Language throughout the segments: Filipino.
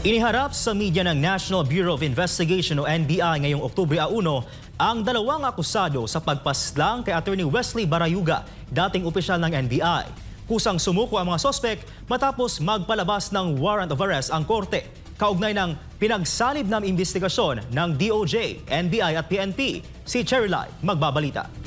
Iniharap sa media ng National Bureau of Investigation o NBI ngayong Oktubre 1 ang dalawang akusado sa pagpaslang kay Attorney Wesley Barayuga, dating opisyal ng NBI. Kusang sumuko ang mga sospek matapos magpalabas ng warrant of arrest ang korte. Kaugnay ng pinagsanib na investigasyon ng DOJ, NBI at PNP. Si Cherry Lai magbabalita.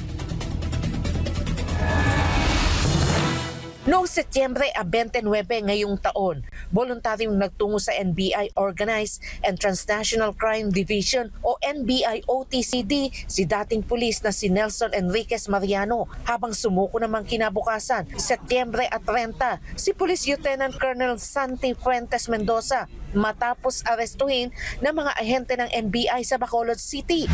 Noong Setyembre 29 ngayong taon, voluntaryong nagtungo sa NBI Organized and Transnational Crime Division o NBI OTCD si dating pulis na si Nelson Enriquez Mariano, habang sumuko naman kinabukasan, Setyembre 30, si Police Lieutenant Colonel Santi Fuentes Mendoza matapos arestuhin ng mga ahente ng NBI sa Bacolod City.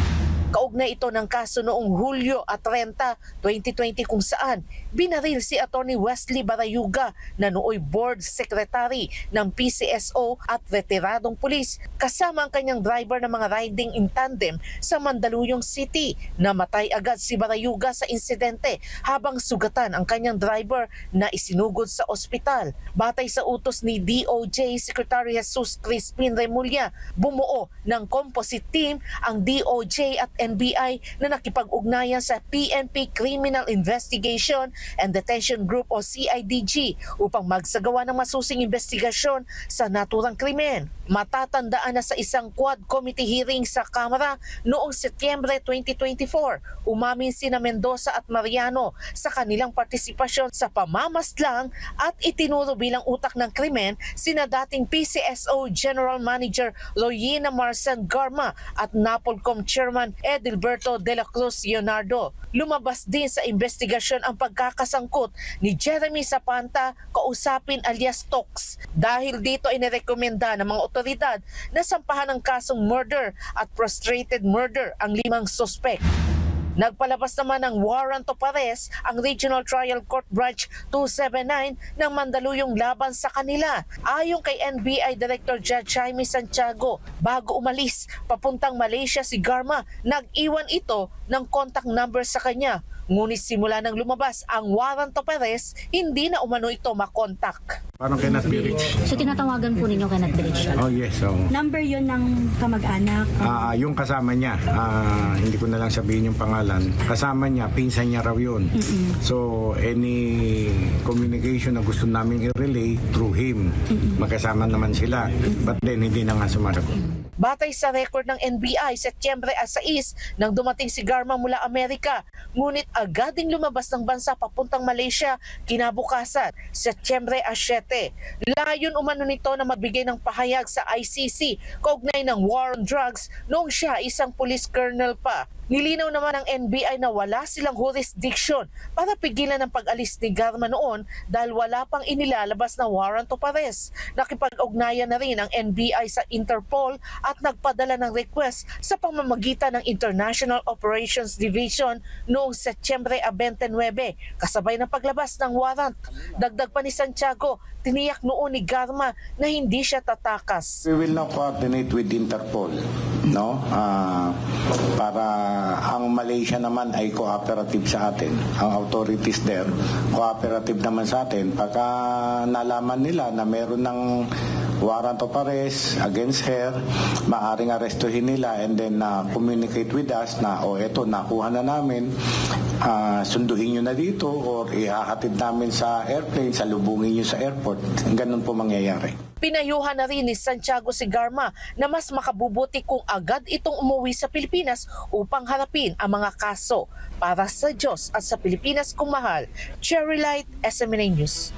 Kaugnay ito ng kaso noong Hulyo 30, 2020 kung saan binaril si Attorney Wesley Barayuga na nooy board secretary ng PCSO at retiradong pulis kasama ang kanyang driver ng mga riding in tandem sa Mandaluyong City. Namatay agad si Barayuga sa insidente habang sugatan ang kanyang driver na isinugod sa ospital. Batay sa utos ni DOJ Secretary Jesus Crispin Remulla, bumuo ng composite team ang DOJ at NBI na nakipag-ugnayan sa PNP Criminal Investigation and Detention Group o CIDG upang magsagawa ng masusing investigasyon sa naturang krimen. Matatandaan na sa isang quad committee hearing sa Kamara noong Setyembre 2024, umamin sina Mendoza at Mariano sa kanilang partisipasyon sa pamamaslang at itinuro bilang utak ng krimen sina dating PCSO General Manager Royina Marsan Garma at NAPOLCOM Chairman Edilberto de la Cruz Leonardo. Lumabas din sa investigasyon ang pagkakasangkot ni Jeremy Zapanta kausapin alias Tox. Dahil dito ay nirekomenda ng mga otoridad na sampahan ng kasong murder at frustrated murder ang 5 sospek. Nagpalabas naman ng warrant of arrest ang Regional Trial Court Branch 279 ng Mandaluyong laban sa kanila. Ayon kay NBI Director Judge Jaime Santiago, bago umalis papuntang Malaysia si Garma, nag-iwan ito ng contact number sa kanya. Ngunit simula nang lumabas ang warrant of arrest, hindi na umano ito makontak. Parang cannot be reached. So tinatawagan po ninyo cannot be reached? Oh yes. So, Number yun ng kamag-anak? yung kasama niya, hindi ko na lang sabihin yung pangalan. Kasama niya, pinsan niya raw yun. So any communication na gusto namin i-relay through him, magkasama naman sila. But then hindi na nga sumasagot. Batay sa record ng NBI, Setyembre 6 nang dumating si Garma mula Amerika, ngunit agad ding lumabas ng bansa papuntang Malaysia kinabukasan, Setyembre 7. Layon umano nito na magbigay ng pahayag sa ICC kaugnay ng war on drugs noong siya isang police colonel pa. Nilinaw naman ng NBI na wala silang jurisdiction para pigilan ang pag-alis ni Garma noon dahil wala pang inilalabas na warrant of arrest. Nakipag-ugnayan na rin ang NBI sa Interpol at nagpadala ng request sa pamamagitan ng International Operations Division noong Setyembre 29 kasabay ng paglabas ng warrant. Dagdag pa ni Santiago, tiniyak noon ni Garma na hindi siya tatakas. We will now coordinate with Interpol, no? Para ang Malaysia naman ay cooperative sa atin. Ang authorities there, cooperative naman sa atin. Pagka nalaman nila na meron ng warrant of arrest against her, maaring arestuhin nila and then communicate with us na eto, nakuha na namin, sunduhin nyo na dito or ihahatid namin sa airplane, salubungin nyo sa airport. Ganun po mangyayari. Pinayuhan na rin ni Santiago si Garma na mas makabubuti kung agad itong umuwi sa Pilipinas upang harapin ang mga kaso. Para sa Diyos at sa Pilipinas kung mahal, Cherry Light, SMNA News.